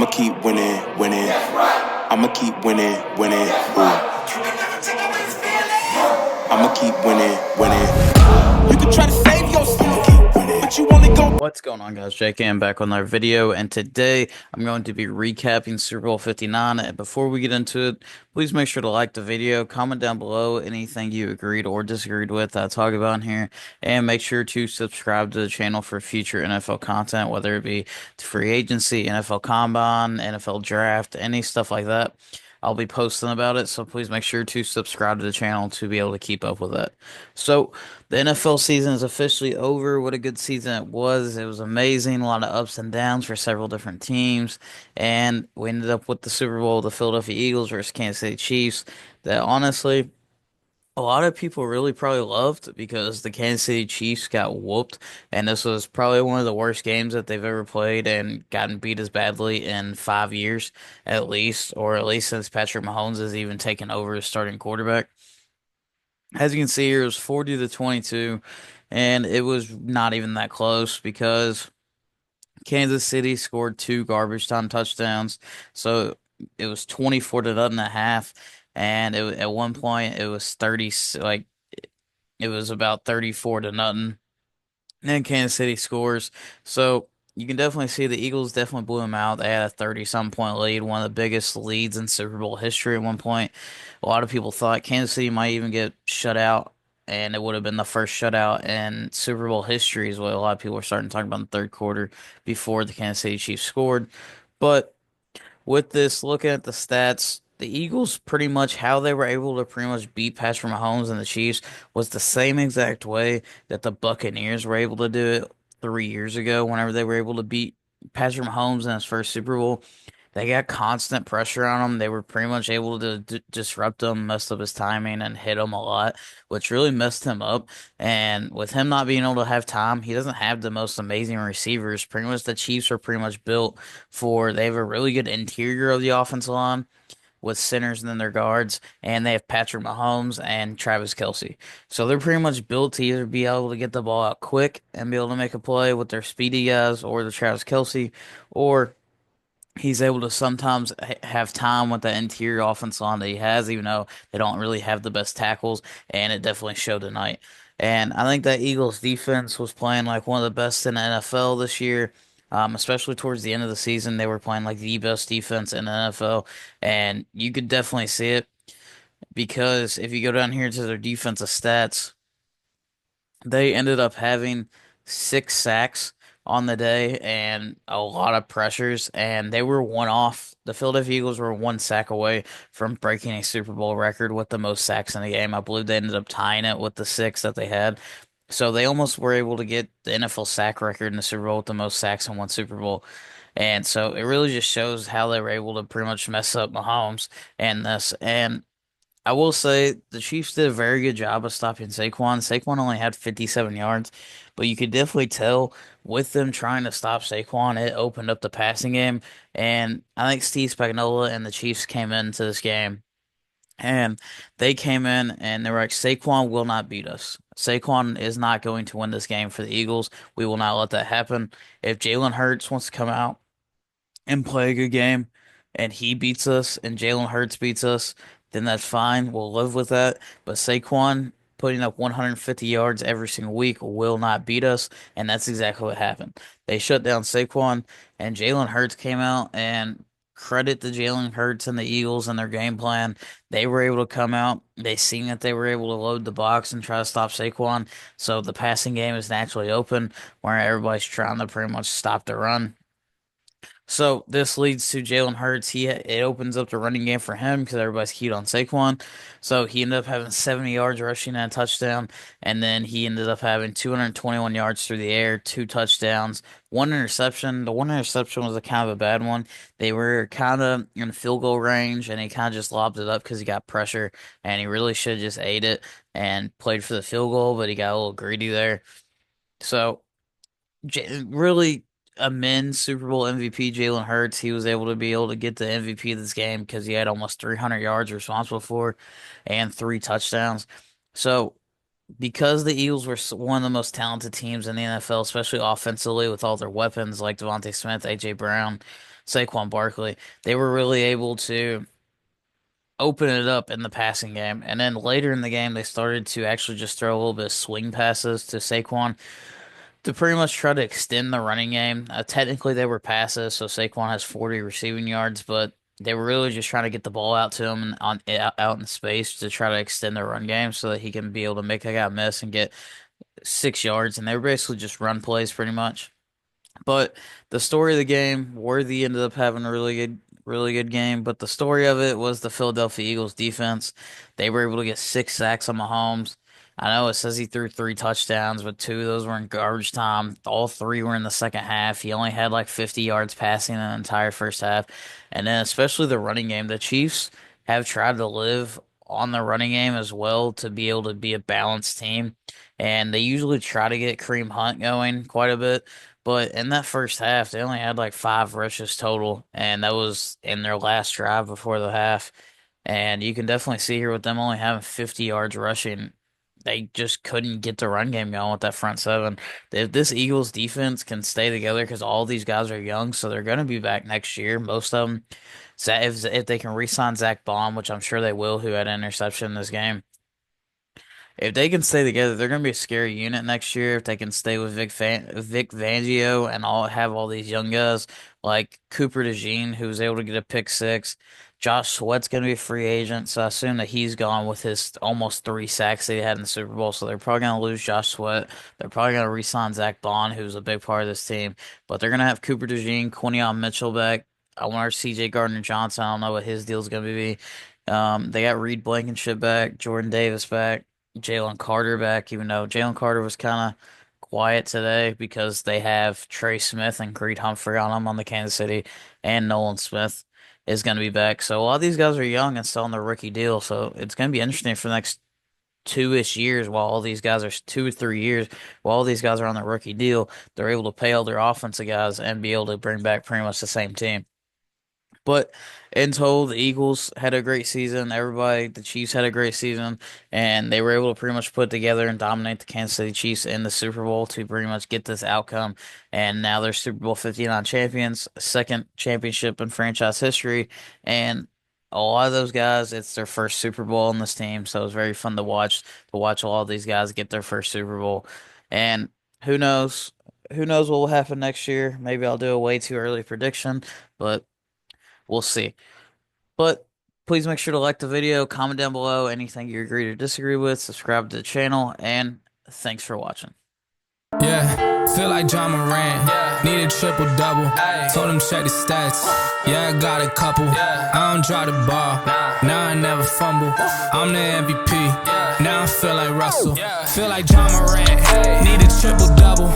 I'ma keep winning, winning. I'ma keep winning, winning. Ooh. I'ma keep winning, winning. You can try to save yourself, I'ma keep winning, but you only go. What's going on, guys? JK, I'm back on our video, and today I'm going to be recapping Super Bowl 59. And before we get into it, please make sure to like the video, comment down below anything you agreed or disagreed with that I talk about in here, and make sure to subscribe to the channel for future NFL content, whether it be free agency, NFL Combine, NFL Draft, any stuff like that. I'll be posting about it, so please make sure to subscribe to the channel to be able to keep up with that. So, the NFL season is officially over. What a good season it was. It was amazing. A lot of ups and downs for several different teams. And we ended up with the Super Bowl, the Philadelphia Eagles versus Kansas City Chiefs. That honestly, a lot of people really probably loved because the Kansas City Chiefs got whooped. And this was probably one of the worst games that they've ever played and gotten beat as badly in 5 years, at least, or at least since Patrick Mahomes has even taken over as starting quarterback. As you can see here, it was 40 to 22, and it was not even that close because Kansas City scored two garbage time touchdowns. So it was 24 to nothing at half, and at one point it was 30, like it was about 34 to nothing. And then Kansas City scores. So you can definitely see the Eagles definitely blew them out. They had a 30-some point lead, one of the biggest leads in Super Bowl history at one point. A lot of people thought Kansas City might even get shut out, and it would have been the first shutout in Super Bowl history, is what a lot of people were starting to talk about in the third quarter before the Kansas City Chiefs scored. But with this, looking at the stats, the Eagles pretty much how they were able to pretty much beat Patrick Mahomes and the Chiefs was the same exact way that the Buccaneers were able to do it 3 years ago whenever they were able to beat Patrick Mahomes in his first Super Bowl. They got constant pressure on him. They were pretty much able to disrupt him, mess up his timing, and hit him a lot, which really messed him up. And with him not being able to have time, he doesn't have the most amazing receivers. Pretty much the Chiefs are pretty much built for, they have a really good interior of the offensive line with centers and then their guards, and they have Patrick Mahomes and Travis Kelce. So they're pretty much built to either be able to get the ball out quick and be able to make a play with their speedy guys or the Travis Kelce, or he's able to sometimes have time with the interior offense line that he has, even though they don't really have the best tackles, and it definitely showed tonight. And I think that Eagles defense was playing like one of the best in the NFL this year. Especially towards the end of the season, they were playing like the best defense in the NFL, and you could definitely see it because if you go down here to their defensive stats, they ended up having 6 sacks on the day and a lot of pressures, and they were one off. The Philadelphia Eagles were one sack away from breaking a Super Bowl record with the most sacks in the game. I believe they ended up tying it with the six that they had. So they almost were able to get the NFL sack record in the Super Bowl with the most sacks in one Super Bowl. And so it really just shows how they were able to pretty much mess up Mahomes and this. And I will say the Chiefs did a very good job of stopping Saquon. Saquon only had 57 yards, but you could definitely tell with them trying to stop Saquon, it opened up the passing game. And I think Steve Spagnuolo and the Chiefs came into this game and they came in and they were like, Saquon will not beat us. Saquon is not going to win this game for the Eagles. We will not let that happen. If Jalen Hurts wants to come out and play a good game and he beats us and Jalen Hurts beats us, then that's fine. We'll live with that. But Saquon putting up 150 yards every single week will not beat us, and that's exactly what happened. They shut down Saquon, and Jalen Hurts came out, and credit to Jalen Hurts and the Eagles and their game plan. They were able to come out. They seen that they were able to load the box and try to stop Saquon. So the passing game is naturally open, where everybody's trying to pretty much stop the run. So this leads to Jalen Hurts. It opens up the running game for him because everybody's keyed on Saquon. So he ended up having 70 yards rushing and a touchdown, and then he ended up having 221 yards through the air, two touchdowns, one interception. The one interception was a kind of a bad one. They were kind of in field goal range, and he kind of just lobbed it up because he got pressure, and he really should have just ate it and played for the field goal, but he got a little greedy there. So. Really a men's Super Bowl MVP, Jalen Hurts, he was able to be able to get the MVP of this game because he had almost 300 yards responsible for and three touchdowns. So, because the Eagles were one of the most talented teams in the NFL, especially offensively with all their weapons like Devontae Smith, AJ Brown, Saquon Barkley. They were really able to open it up in the passing game. And then later in the game, they started to actually just throw a little bit of swing passes to Saquon to pretty much try to extend the running game. Technically, they were passes, so Saquon has 40 receiving yards, but they were really just trying to get the ball out to him and out in space to try to extend the run game so that he can be able to make a guy miss and get 6 yards. And they were basically just run plays pretty much. But the story of the game, Worthy ended up having a really good game. But the story of it was the Philadelphia Eagles defense. They were able to get 6 sacks on Mahomes. I know it says he threw 3 touchdowns, but 2 of those were in garbage time. All 3 were in the second half. He only had like 50 yards passing in the entire first half. And then especially the running game. The Chiefs have tried to live on the running game as well to be able to be a balanced team. And they usually try to get Kareem Hunt going quite a bit. But in that first half, they only had like 5 rushes total, and that was in their last drive before the half. And you can definitely see here with them only having 50 yards rushing, they just couldn't get the run game going with that front seven. If this Eagles defense can stay together, because all these guys are young, so they're going to be back next year, most of them. So if they can re-sign Zach Bond, which I'm sure they will, who had an interception in this game. If they can stay together, they're going to be a scary unit next year. If they can stay with Vic Fangio and have all these young guys like Cooper DeJean, who was able to get a pick six. Josh Sweat's going to be a free agent, so I assume that he's gone with his almost 3 sacks that he had in the Super Bowl. So they're probably going to lose Josh Sweat. They're probably going to re-sign Zach Bond, who's a big part of this team. But they're going to have Cooper DeJean, Quinion Mitchell back. I want our C.J. Gardner-Johnson. I don't know what his deal is going to be. They got Reed Blankenship back, Jordan Davis back. Jalen Carter back, even though Jalen Carter was kind of quiet today because they have Trey Smith and Creed Humphrey on them on the Kansas City, and Nolan Smith is going to be back. So a lot of these guys are young and still on their rookie deal. So it's going to be interesting for the next 2-ish years while all these guys are 2 or 3 years while all these guys are on their rookie deal. They're able to pay all their offensive guys and be able to bring back pretty much the same team. But in total, the Eagles had a great season. The Chiefs had a great season, and they were able to pretty much put together and dominate the Kansas City Chiefs in the Super Bowl to pretty much get this outcome. And now they're Super Bowl 59 champions, second championship in franchise history. And a lot of those guys, it's their first Super Bowl on this team, so it was very fun to watch all these guys get their first Super Bowl. And who knows? Who knows what will happen next year? Maybe I'll do a way too early prediction, but we'll see. But please make sure to like the video, comment down below anything you agree or disagree with, subscribe to the channel, and thanks for watching. Yeah, feel like John Morant, need a triple-double, told him check the stats, yeah, I got a couple, I don't drop the ball, now I never fumble, I'm the MVP, now I feel like Russell, feel like John Morant, need a triple-double,